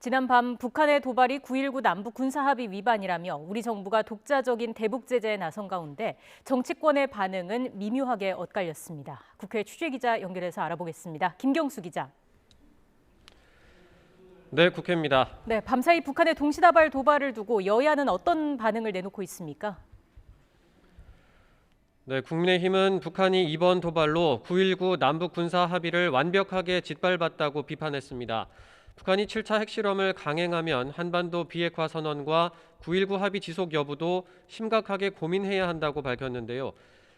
지난밤 북한의 도발이 9.19 남북 군사합의 위반이라며 우리 정부가 독자적인 대북 제재에 나선 가운데 정치권의 반응은 미묘하게 엇갈렸습니다. 국회 취재기자 연결해서 알아보겠습니다. 김경수 기자. 네, 국회입니다. 네, 밤사이 북한의 동시다발 도발을 두고 여야는 어떤 반응을 내놓고 있습니까? 네, 국민의힘은 북한이 이번 도발로 9.19 남북 군사 합의를 완벽하게 짓밟았다고 비판했습니다. 북한이 7차 핵실험을 강행하면 한반도 비핵화 선언과 9.19 합의 지속 여부도 심각하게 고민해야 한다고 밝혔는데요.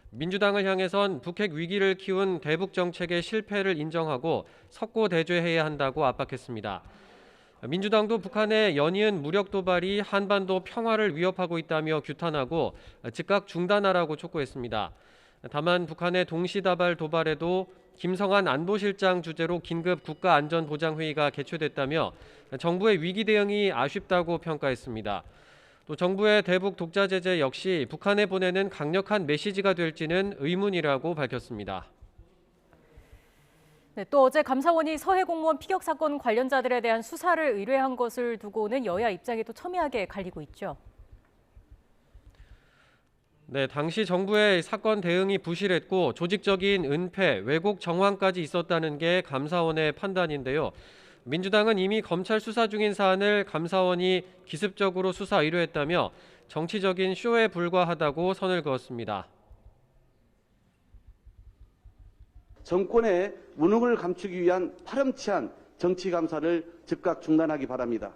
민주당을 향해선 북핵 위기를 키운 대북 정책의 실패를 인정하고 석고대죄해야 한다고 압박했습니다. 민주당도 북한의 연이은 무력 도발이 한반도 평화를 위협하고 있다며 규탄하고 즉각 중단하라고 촉구했습니다. 다만 북한의 동시다발 도발에도 김성한 안보실장 주재로 긴급 국가안전보장회의가 개최됐다며 정부의 위기 대응이 아쉽다고 평가했습니다. 또 정부의 대북 독자 제재 역시 북한에 보내는 강력한 메시지가 될지는 의문이라고 밝혔습니다. 네, 또 어제 감사원이 서해 공무원 피격 사건 관련자들에 대한 수사를 의뢰한 것을 두고는 여야 입장이 또 첨예하게 갈리고 있죠. 네, 당시 정부의 사건 대응이 부실했고 조직적인 은폐, 왜곡 정황까지 있었다는 게 감사원의 판단인데요. 민주당은 이미 검찰 수사 중인 사안을 감사원이 기습적으로 수사 의뢰했다며 정치적인 쇼에 불과하다고 선을 그었습니다. 정권의 무능을 감추기 위한 파렴치한 정치 감사를 즉각 중단하기 바랍니다.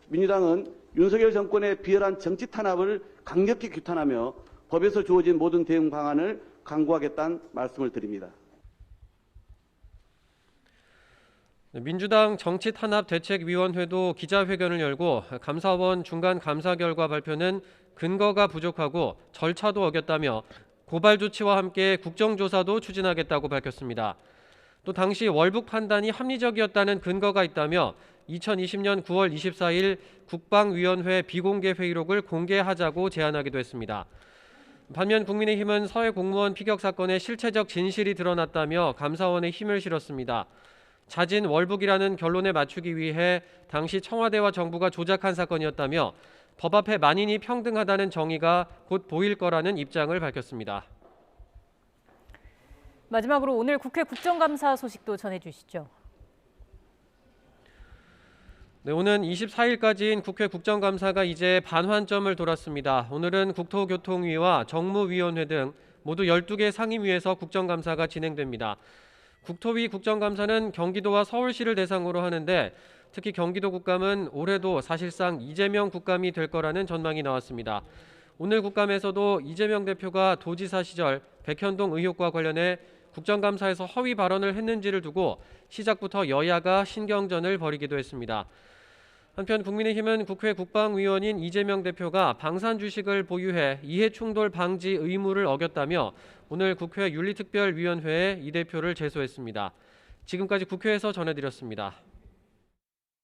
민주당은 윤석열 정권의 비열한 정치 탄압을 강력히 규탄하며 법에서 주어진 모든 대응 방안을 강구하겠다는 말씀을 드립니다. 민주당 정치탄압대책위원회도 기자회견을 열고 감사원 중간 감사 결과 발표는 근거가 부족하고 절차도 어겼다며 고발 조치와 함께 국정조사도 추진하겠다고 밝혔습니다. 또 당시 월북 판단이 합리적이었다는 근거가 있다며 2020년 9월 24일 국방위원회 비공개 회의록을 공개하자고 제안하기도 했습니다. 반면 국민의힘은 서해 공무원 피격 사건의 실체적 진실이 드러났다며 감사원에 힘을 실었습니다. 자진 월북이라는 결론에 맞추기 위해 당시 청와대와 정부가 조작한 사건이었다며 법 앞에 만인이 평등하다는 정의가 곧 보일 거라는 입장을 밝혔습니다. 마지막으로 오늘 국회 국정감사 소식도 전해주시죠. 네, 오는 24일까지인 국회 국정감사가 이제 반환점을 돌았습니다. 오늘은 국토교통위와 정무위원회 등 모두 12개 상임위에서 국정감사가 진행됩니다. 국토위 국정감사는 경기도와 서울시를 대상으로 하는데 특히 경기도 국감은 올해도 사실상 이재명 국감이 될 거라는 전망이 나왔습니다. 오늘 국감에서도 이재명 대표가 도지사 시절 백현동 의혹과 관련해 국정감사에서 허위 발언을 했는지를 두고 시작부터 여야가 신경전을 벌이기도 했습니다. 한편 국민의힘은 국회 국방위원인 이재명 대표가 방산 주식을 보유해 이해충돌 방지 의무를 어겼다며 오늘 국회 윤리특별위원회에 이 대표를 제소했습니다. 지금까지 국회에서 전해드렸습니다.